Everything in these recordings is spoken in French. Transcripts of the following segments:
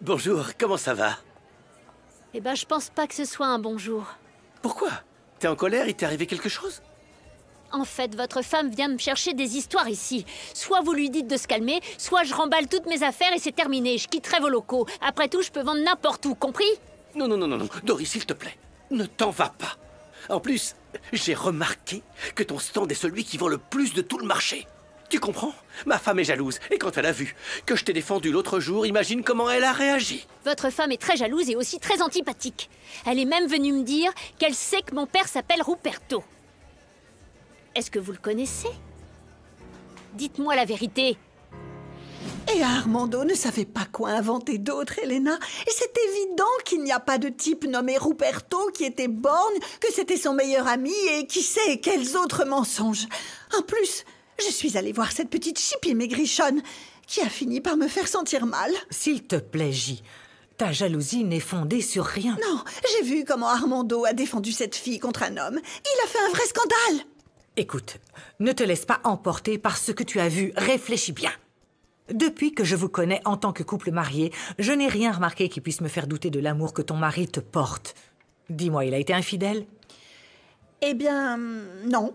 Bonjour, comment ça va? Eh ben, je pense pas que ce soit un bon jour. Pourquoi? T'es en colère? Il t'est arrivé quelque chose? En fait, votre femme vient de me chercher des histoires ici. Soit vous lui dites de se calmer, soit je remballe toutes mes affaires et c'est terminé. Je quitterai vos locaux. Après tout, je peux vendre n'importe où, compris? Non, non, non, non, non. Doris, s'il te plaît, ne t'en vas pas. En plus, j'ai remarqué que ton stand est celui qui vend le plus de tout le marché. Tu comprends? Ma femme est jalouse, et quand elle a vu que je t'ai défendu l'autre jour, imagine comment elle a réagi. Votre femme est très jalouse et aussi très antipathique. Elle est même venue me dire qu'elle sait que mon père s'appelle Ruperto. Est-ce que vous le connaissez? Dites-moi la vérité. Et Armando ne savait pas quoi inventer d'autre, Elena. Et c'est évident qu'il n'y a pas de type nommé Ruperto qui était borgne, que c'était son meilleur ami et qui sait quels autres mensonges. En plus, je suis allée voir cette petite chipie maigrichonne qui a fini par me faire sentir mal. S'il te plaît, J. Ta jalousie n'est fondée sur rien. Non, j'ai vu comment Armando a défendu cette fille contre un homme. Il a fait un vrai scandale. Écoute, ne te laisse pas emporter par ce que tu as vu. Réfléchis bien. Depuis que je vous connais en tant que couple marié, je n'ai rien remarqué qui puisse me faire douter de l'amour que ton mari te porte. Dis-moi, il a été infidèle? Eh bien, non.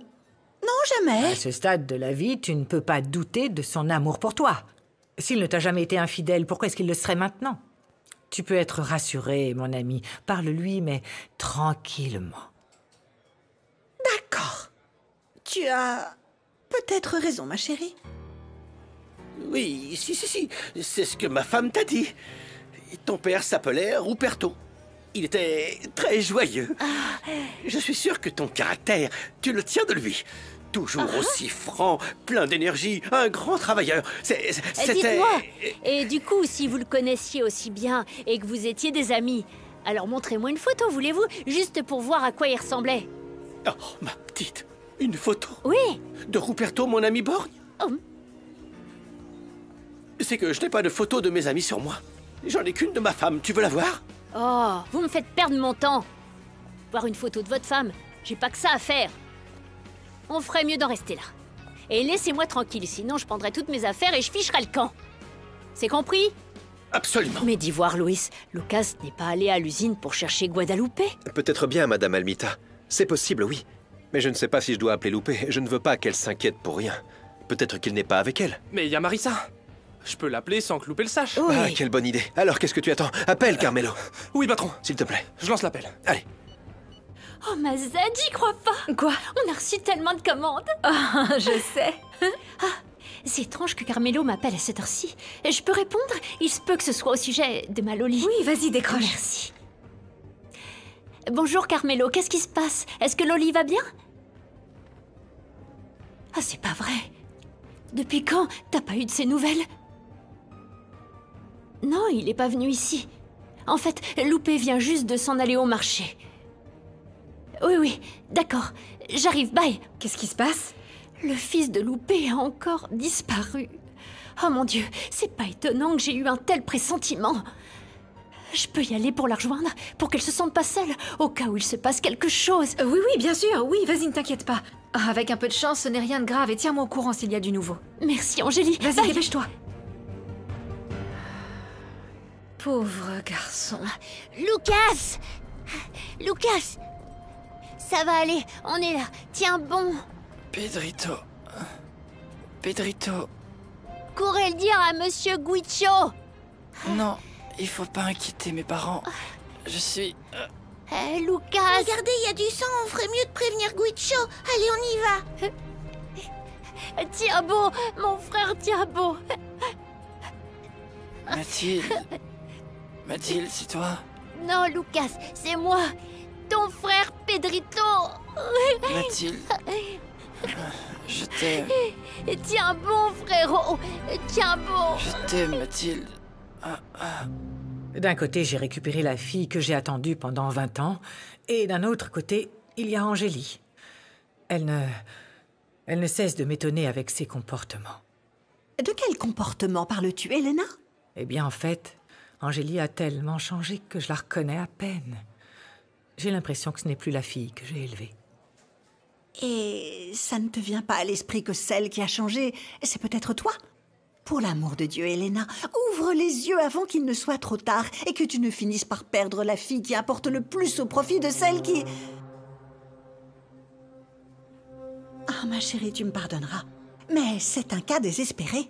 Non, jamais. À ce stade de la vie, tu ne peux pas douter de son amour pour toi. S'il ne t'a jamais été infidèle, pourquoi est-ce qu'il le serait maintenant? Tu peux être rassuré, mon ami. Parle-lui, mais tranquillement. D'accord. Tu as peut-être raison, ma chérie. Oui, si, c'est ce que ma femme t'a dit. Ton père s'appelait Ruperto. Il était très joyeux. Je suis sûr que ton caractère, tu le tiens de lui. Toujours aussi franc, plein d'énergie, un grand travailleur. C'était... Dites-moi, et du coup, si vous le connaissiez aussi bien et que vous étiez des amis, alors montrez-moi une photo, voulez-vous? Juste pour voir à quoi il ressemblait. Oh, ma petite, une photo? Oui. De Ruperto, mon ami borgne? Oh. C'est que je n'ai pas de photo de mes amis sur moi. J'en ai qu'une de ma femme, tu veux la voir? Oh, vous me faites perdre mon temps. Voir une photo de votre femme, j'ai pas que ça à faire. On ferait mieux d'en rester là. Et laissez-moi tranquille, sinon je prendrai toutes mes affaires et je ficherai le camp. C'est compris? Absolument. Mais d'y voir, Loïs, Lucas n'est pas allé à l'usine pour chercher Guadalupe? Peut-être bien, Madame Almita. C'est possible, oui. Mais je ne sais pas si je dois appeler Loupé. Je ne veux pas qu'elle s'inquiète pour rien. Peut-être qu'il n'est pas avec elle. Mais il y a Marissa. Je peux l'appeler sans que Loupé le sache. Oui. Ah, quelle bonne idée. Alors, qu'est-ce que tu attends? Appelle Carmelo. Oui, patron. S'il te plaît. Je lance l'appel. Allez. Oh, ma Z, j'y crois pas. Quoi? On a reçu tellement de commandes. Je sais. C'est étrange que Carmelo m'appelle à cette heure-ci. Je peux répondre? Il se peut que ce soit au sujet de ma Loli. Oui, vas-y, décroche. Merci. Bonjour Carmelo, qu'est-ce qui se passe? Est-ce que Loli va bien? Ah, c'est pas vrai. Depuis quand t'as pas eu de ses nouvelles? Non, il est pas venu ici. En fait, Loupé vient juste de s'en aller au marché. Oui, d'accord. J'arrive, bye. Qu'est-ce qui se passe? Le fils de Loupé a encore disparu. Oh mon Dieu, c'est pas étonnant que j'ai eu un tel pressentiment. Je peux y aller pour la rejoindre, pour qu'elle se sente pas seule, au cas où il se passe quelque chose. Oui, bien sûr, oui, vas-y, ne t'inquiète pas. Avec un peu de chance, ce n'est rien de grave et tiens-moi au courant s'il y a du nouveau. Merci Angélie. Vas-y, Bye. dépêche-toi. Pauvre garçon. Lucas! Lucas! Ça va aller, on est là. Tiens bon. Pedrito. Pedrito. Courez le dire à Monsieur Guicho. Non, il faut pas inquiéter mes parents. Je suis... Lucas! Regardez, il y a du sang, on ferait mieux de prévenir Guicho. Allez, on y va. Thiago, mon frère Thiago. Mathilde. Mathilde, c'est toi? Non, Lucas, c'est moi. Ton frère Pedrito. Mathilde. Je t'aime. Tiens bon, frérot. Tiens bon. Je t'aime, Mathilde. D'un côté, j'ai récupéré la fille que j'ai attendue pendant 20 ans, et d'un autre côté, il y a Angélie. Elle ne cesse de m'étonner avec ses comportements. De quel comportement parles-tu, Elena? Eh bien, en fait, Angélie a tellement changé que je la reconnais à peine. J'ai l'impression que ce n'est plus la fille que j'ai élevée. Et ça ne te vient pas à l'esprit que celle qui a changé, c'est peut-être toi? Pour l'amour de Dieu, Elena, ouvre les yeux avant qu'il ne soit trop tard et que tu ne finisses par perdre la fille qui apporte le plus au profit de celle qui... Ah, ma chérie, tu me pardonneras. Mais c'est un cas désespéré.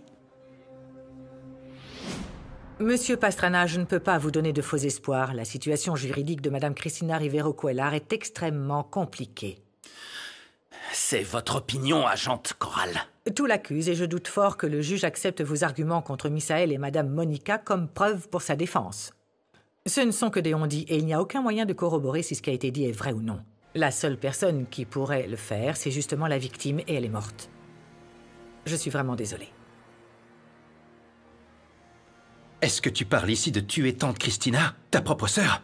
Monsieur Pastrana, je ne peux pas vous donner de faux espoirs. La situation juridique de Madame Cristina Rivero Cuellar est extrêmement compliquée. C'est votre opinion, agente Coral. Tout l'accuse et je doute fort que le juge accepte vos arguments contre Misaël et Madame Monica comme preuve pour sa défense. Ce ne sont que des on-dit et il n'y a aucun moyen de corroborer si ce qui a été dit est vrai ou non. La seule personne qui pourrait le faire, c'est justement la victime et elle est morte. Je suis vraiment désolée. Est-ce que tu parles ici de tuer tante Cristina, ta propre sœur?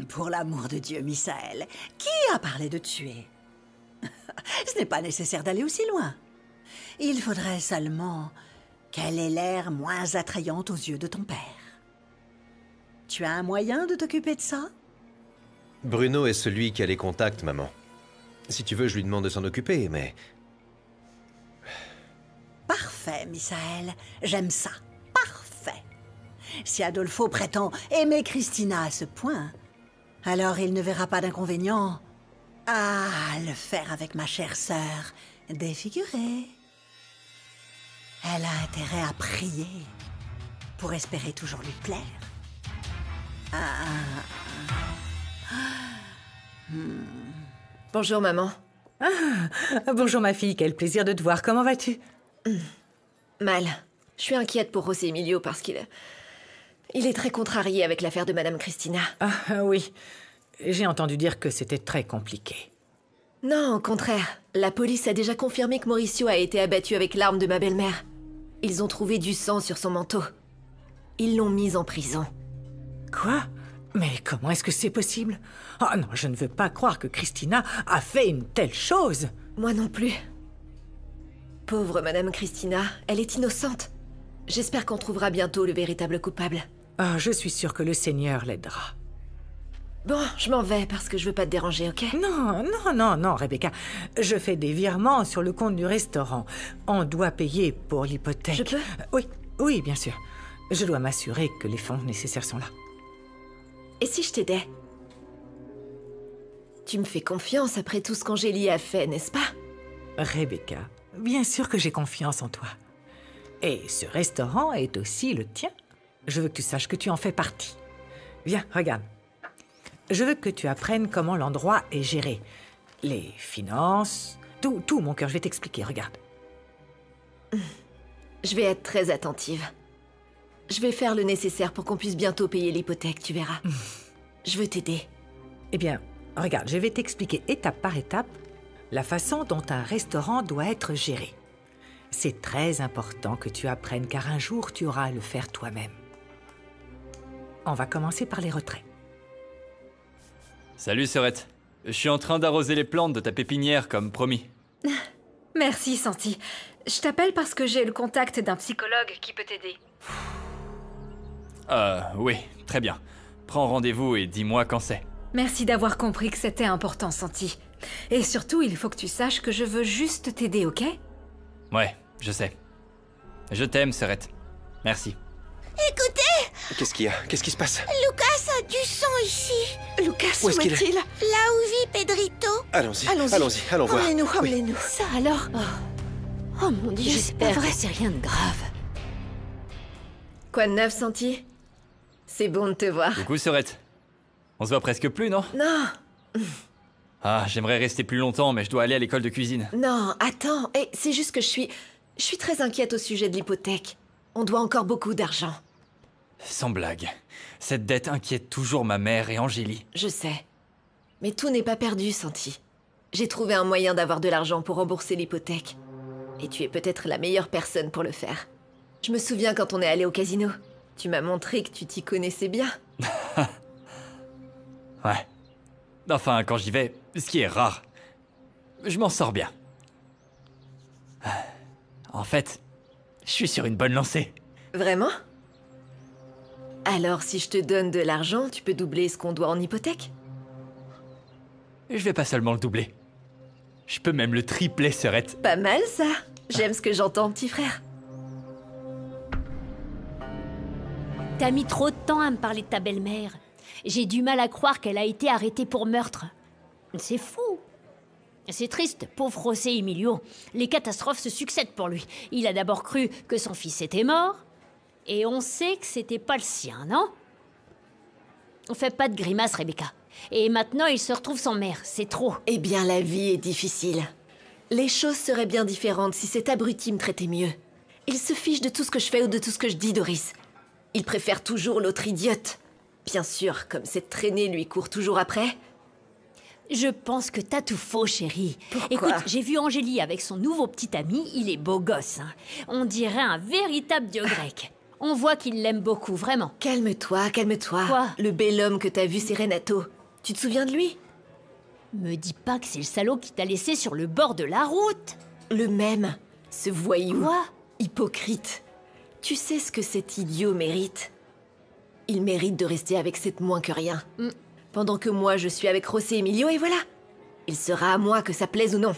Pour l'amour de Dieu, Misaël, qui a parlé de tuer? Ce n'est pas nécessaire d'aller aussi loin. Il faudrait seulement qu'elle ait l'air moins attrayante aux yeux de ton père. Tu as un moyen de t'occuper de ça? Bruno est celui qui a les contacts, maman. Si tu veux, je lui demande de s'en occuper, mais... Parfait, Misaël. J'aime ça. Parfait. Si Adolfo prétend aimer Cristina à ce point, alors il ne verra pas d'inconvénient à le faire avec ma chère sœur défigurée. Elle a intérêt à prier pour espérer toujours lui plaire. Bonjour, maman. Bonjour ma fille, quel plaisir de te voir. Comment vas-tu? Mal. Je suis inquiète pour José Emilio parce qu'il est très contrarié avec l'affaire de Madame Cristina. Ah oui, j'ai entendu dire que c'était très compliqué. Non, au contraire. La police a déjà confirmé que Mauricio a été abattu avec l'arme de ma belle-mère. Ils ont trouvé du sang sur son manteau. Ils l'ont mis en prison. Quoi? Mais comment est-ce que c'est possible? Oh non, je ne veux pas croire que Cristina a fait une telle chose. Moi non plus. Pauvre Madame Cristina, elle est innocente. J'espère qu'on trouvera bientôt le véritable coupable. Ah, je suis sûre que le Seigneur l'aidera. Bon, je m'en vais parce que je veux pas te déranger, ok? Non, Rebecca. Je fais des virements sur le compte du restaurant. On doit payer pour l'hypothèque. Je peux? Oui, bien sûr. Je dois m'assurer que les fonds nécessaires sont là. Et si je t'aidais? Tu me fais confiance après tout ce qu'Angélie a fait, n'est-ce pas? Rebecca, bien sûr que j'ai confiance en toi. Et ce restaurant est aussi le tien. Je veux que tu saches que tu en fais partie. Viens, regarde. Je veux que tu apprennes comment l'endroit est géré. Les finances, tout, mon cœur, je vais t'expliquer, regarde. Je vais être très attentive. Je vais faire le nécessaire pour qu'on puisse bientôt payer l'hypothèque, tu verras. Je veux t'aider. Eh bien, regarde, je vais t'expliquer étape par étape la façon dont un restaurant doit être géré. C'est très important que tu apprennes car un jour tu auras à le faire toi-même. On va commencer par les retraits. Salut, Sœurette. Je suis en train d'arroser les plantes de ta pépinière, comme promis. Merci, Santi. Je t'appelle parce que j'ai le contact d'un psychologue qui peut t'aider. Oui, très bien. Prends rendez-vous et dis-moi quand c'est. Merci d'avoir compris que c'était important, Santi. Et surtout, il faut que tu saches que je veux juste t'aider, ok? Ouais, je sais. Je t'aime, Sœurette. Merci. Écoutez, Qu'est-ce qu'il y a? Qu'est-ce qui se passe? Lucas a du sang ici. Lucas, Où est-ce qu'il est? Là où vit Pedrito. Allons-y, Allons-y. allons voir. Emmenez-nous, Oui. emmenez-nous. Ça alors? Oh mon Dieu, j'espère que c'est rien de grave. Quoi de neuf, Santi? C'est bon de te voir. Coucou, Sœurette. On se voit presque plus, non? Non, Ah, j'aimerais rester plus longtemps, mais je dois aller à l'école de cuisine. non, attends. Et c'est juste que je suis très inquiète au sujet de l'hypothèque. On doit encore beaucoup d'argent. Sans blague. Cette dette inquiète toujours ma mère et Angélie. Je sais. Mais tout n'est pas perdu, Santi. J'ai trouvé un moyen d'avoir de l'argent pour rembourser l'hypothèque. Et tu es peut-être la meilleure personne pour le faire. Je me souviens quand on est allé au casino. Tu m'as montré que tu t'y connaissais bien. Ouais. Enfin, quand j'y vais, ce qui est rare, je m'en sors bien. En fait, je suis sur une bonne lancée. Vraiment? Alors, si je te donne de l'argent, tu peux doubler ce qu'on doit en hypothèque? Je vais pas seulement le doubler. Je peux même le tripler, Sœurette. Pas mal, ça. J'aime ce que j'entends, petit frère. T'as mis trop de temps à me parler de ta belle-mère. J'ai du mal à croire qu'elle a été arrêtée pour meurtre. C'est fou. C'est triste, pauvre José Emilio. Les catastrophes se succèdent pour lui. Il a d'abord cru que son fils était mort, et on sait que c'était pas le sien, non? On fait pas de grimace, Rebecca. Et maintenant, il se retrouve sans mère. C'est trop. Eh bien, la vie est difficile. Les choses seraient bien différentes si cet abruti me traitait mieux. Il se fiche de tout ce que je fais ou de tout ce que je dis, Doris. Il préfère toujours l'autre idiote. Bien sûr, comme cette traînée lui court toujours après. Je pense que t'as tout faux, chérie. Pourquoi? Écoute, j'ai vu Angélie avec son nouveau petit ami. Il est beau gosse, hein. On dirait un véritable dieu grec. On voit qu'il l'aime beaucoup, vraiment. Calme-toi, calme-toi. Quoi? Le bel homme que t'as vu, c'est Renato. Tu te souviens de lui? Me dis pas que c'est le salaud qui t'a laissé sur le bord de la route. Le même. Ce voyou. Quoi? Hypocrite. Tu sais ce que cet idiot mérite? Il mérite de rester avec cette moins que rien. Pendant que moi, je suis avec José Emilio, et voilà. Il sera à moi que ça plaise ou non.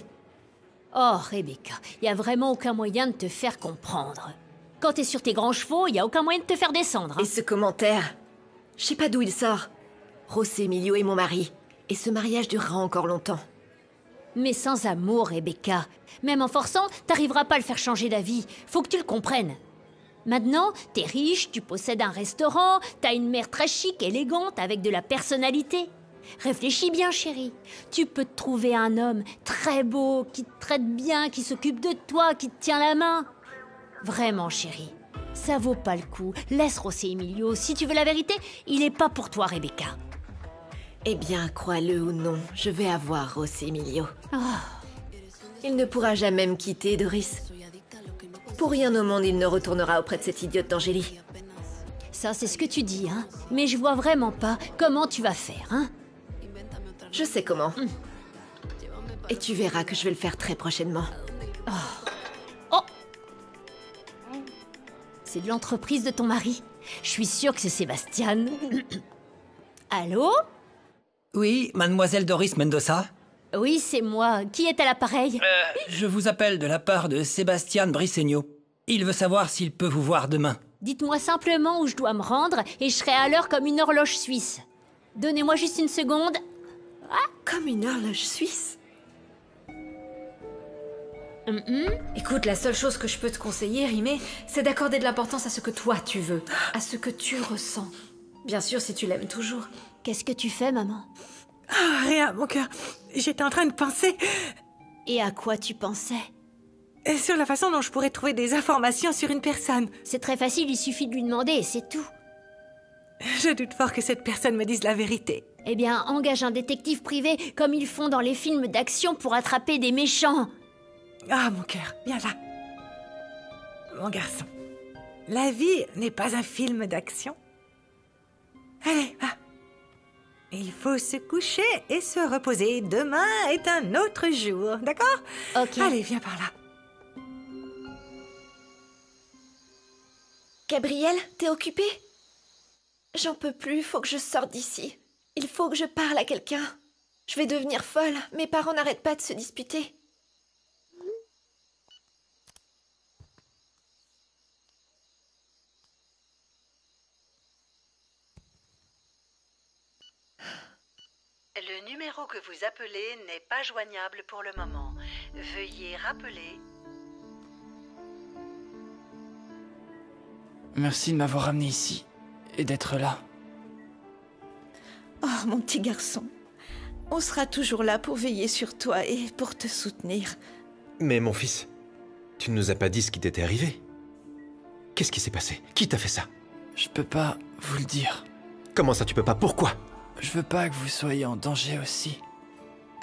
Oh, Rebecca, y a vraiment aucun moyen de te faire comprendre. Quand t'es sur tes grands chevaux, y a aucun moyen de te faire descendre. Et ce commentaire, je sais pas d'où il sort. José Emilio est mon mari, et ce mariage durera encore longtemps. Mais sans amour, Rebecca, même en forçant, t'arriveras pas à le faire changer d'avis. Faut que tu le comprennes. Maintenant, t'es riche, tu possèdes un restaurant, t'as une mère très chic, élégante, avec de la personnalité. Réfléchis bien, chérie. Tu peux te trouver un homme très beau, qui te traite bien, qui s'occupe de toi, qui te tient la main. Vraiment, chérie, ça vaut pas le coup. Laisse José Emilio. Si tu veux la vérité, il est pas pour toi, Rebecca. Eh bien, crois-le ou non, je vais avoir José Emilio. Il ne pourra jamais me quitter, Doris. Pour rien au monde, il ne retournera auprès de cette idiote d'Angélie. Ça, c'est ce que tu dis, hein. Mais je vois vraiment pas comment tu vas faire, hein. Je sais comment. Et tu verras que je vais le faire très prochainement. Oh! C'est de l'entreprise de ton mari. Je suis sûre que c'est Sébastien. Allô? Oui, mademoiselle Doris Mendoza. Oui, c'est moi. Qui est à l'appareil? Je vous appelle de la part de Sébastien Briceño. Il veut savoir s'il peut vous voir demain. Dites-moi simplement où je dois me rendre et je serai à l'heure comme une horloge suisse. Donnez-moi juste une seconde. Comme une horloge suisse. Écoute, la seule chose que je peux te conseiller, Rimé, c'est d'accorder de l'importance à ce que toi tu veux, à ce que tu ressens. Bien sûr, si tu l'aimes toujours. Qu'est-ce que tu fais, maman? Ah, rien, mon cœur. J'étais en train de penser Et à quoi tu pensais? sur la façon dont je pourrais trouver des informations sur une personne. C'est très facile, il suffit de lui demander et c'est tout. Je doute fort que cette personne me dise la vérité. Eh bien, engage un détective privé comme ils font dans les films d'action pour attraper des méchants. Ah, mon cœur, viens là. Mon garçon, la vie n'est pas un film d'action. Allez, va. Il faut se coucher et se reposer. Demain est un autre jour, d'accord? Ok. Allez, viens par là. Gabriel, t'es occupé? J'en peux plus, faut que je sorte d'ici. Il faut que je parle à quelqu'un. Je vais devenir folle, mes parents n'arrêtent pas de se disputer. Le numéro que vous appelez n'est pas joignable pour le moment. Veuillez rappeler. Merci de m'avoir amené ici et d'être là. Oh, mon petit garçon, on sera toujours là pour veiller sur toi et pour te soutenir. Mais mon fils, tu ne nous as pas dit ce qui t'était arrivé. Qu'est-ce qui s'est passé? Qui t'a fait ça? Je peux pas vous le dire. Comment ça tu peux pas? Pourquoi? Je veux pas que vous soyez en danger aussi.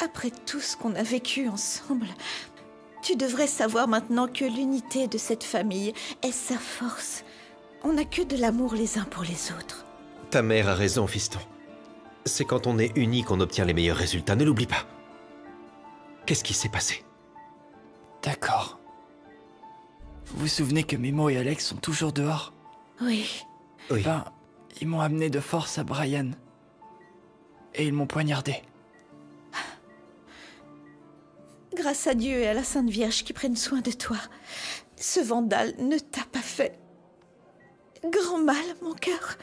Après tout ce qu'on a vécu ensemble, tu devrais savoir maintenant que l'unité de cette famille est sa force. On n'a que de l'amour les uns pour les autres. Ta mère a raison, fiston. C'est quand on est unis qu'on obtient les meilleurs résultats, ne l'oublie pas. Qu'est-ce qui s'est passé? D'accord. Vous vous souvenez que Memo et Alex sont toujours dehors? Oui. Oui. Ben, ils m'ont amené de force à Brian. Et ils m'ont poignardé. Grâce à Dieu et à la Sainte Vierge qui prennent soin de toi, ce vandale ne t'a pas fait. grand mal, mon cœur.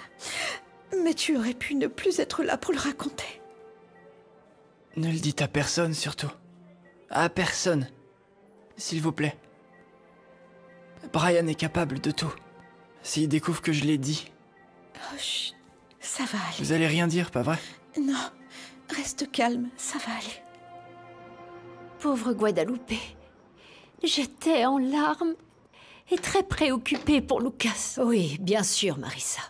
Mais tu aurais pu ne plus être là pour le raconter. Ne le dites à personne, surtout. À personne. S'il vous plaît. Brian est capable de tout. S'il découvre que je l'ai dit... Oh, chut, ça va aller. Vous allez rien dire, pas vrai? Non, reste calme, ça va aller. Pauvre Guadalupe. J'étais en larmes et très préoccupée pour Lucas. Oui, bien sûr, Marissa.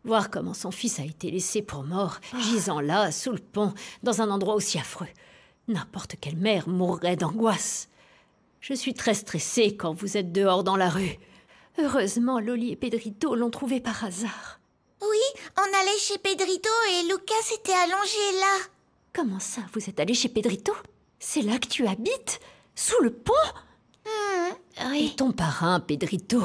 Voir comment son fils a été laissé pour mort, gisant là, sous le pont, dans un endroit aussi affreux. N'importe quelle mère mourrait d'angoisse. Je suis très stressée quand vous êtes dehors dans la rue. Heureusement, Loli et Pedrito l'ont trouvé par hasard. Oui, on allait chez Pedrito et Lucas était allongé là. Comment ça, vous êtes allé chez Pedrito? C'est là que tu habites? Sous le pont? Oui. Et ton parrain, Pedrito?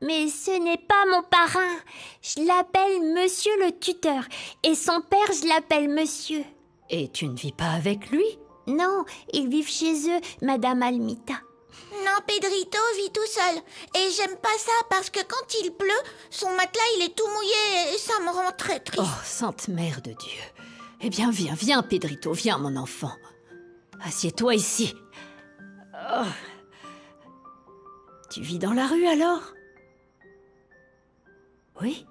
Mais ce n'est pas mon parrain. Je l'appelle Monsieur le tuteur. Et son père, je l'appelle Monsieur. Et tu ne vis pas avec lui? Non, ils vivent chez eux, Madame Almita. Non, Pedrito vit tout seul. Et j'aime pas ça parce que quand il pleut, son matelas il est tout mouillé et ça me rend très triste. Oh, Sainte Mère de Dieu. Eh bien, viens, Pedrito, viens, mon enfant. Assieds-toi ici. Oh. Tu vis dans la rue alors? Oui?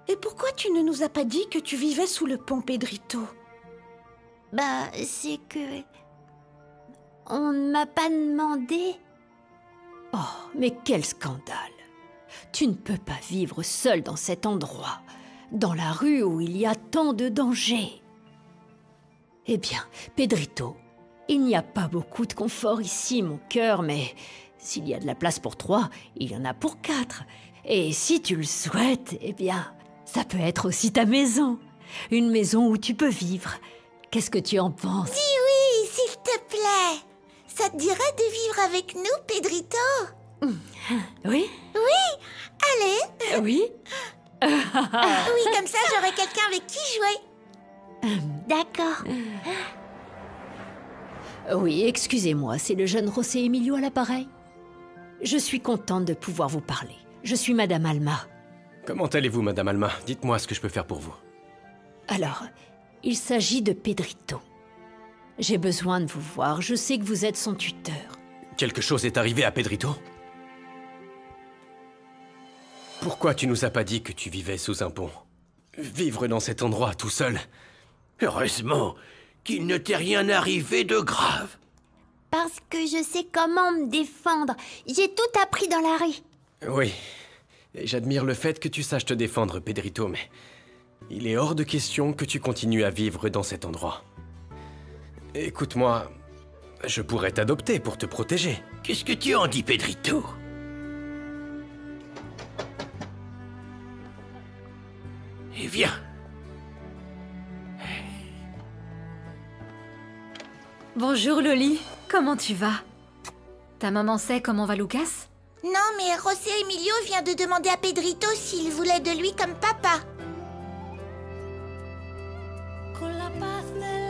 Et pourquoi tu ne nous as pas dit que tu vivais sous le pont, Pedrito? Bah, c'est que... on ne m'a pas demandé. Oh, mais quel scandale! Tu ne peux pas vivre seul dans cet endroit, dans la rue où il y a tant de dangers. Eh bien, Pedrito, il n'y a pas beaucoup de confort ici, mon cœur, mais s'il y a de la place pour 3, il y en a pour 4. Et si tu le souhaites, eh bien, ça peut être aussi ta maison. Une maison où tu peux vivre. Qu'est-ce que tu en penses? Dis oui, s'il te plaît. Ça te dirait de vivre avec nous, Pedrito? Oui? Oui, allez. Oui? Oui, comme ça j'aurai quelqu'un avec qui jouer. D'accord. Oui, excusez-moi, c'est le jeune José Emilio à l'appareil. Je suis contente de pouvoir vous parler. Je suis Madame Alma. Comment allez-vous, Madame Alma? Dites-moi ce que je peux faire pour vous. Alors, il s'agit de Pedrito. J'ai besoin de vous voir. Je sais que vous êtes son tuteur. Quelque chose est arrivé à Pedrito? Pourquoi tu nous as pas dit que tu vivais sous un pont? Vivre dans cet endroit tout seul? Heureusement qu'il ne t'est rien arrivé de grave. Parce que je sais comment me défendre. J'ai tout appris dans la rue. Oui, et j'admire le fait que tu saches te défendre, Pedrito, mais il est hors de question que tu continues à vivre dans cet endroit. Écoute-moi, je pourrais t'adopter pour te protéger. Qu'est-ce que tu en dis, Pedrito? Et viens. Bonjour Loli, comment tu vas? Ta maman sait comment va Lucas? Non, mais José Emilio vient de demander à Pedrito s'il voulait de lui comme papa. Con la paz de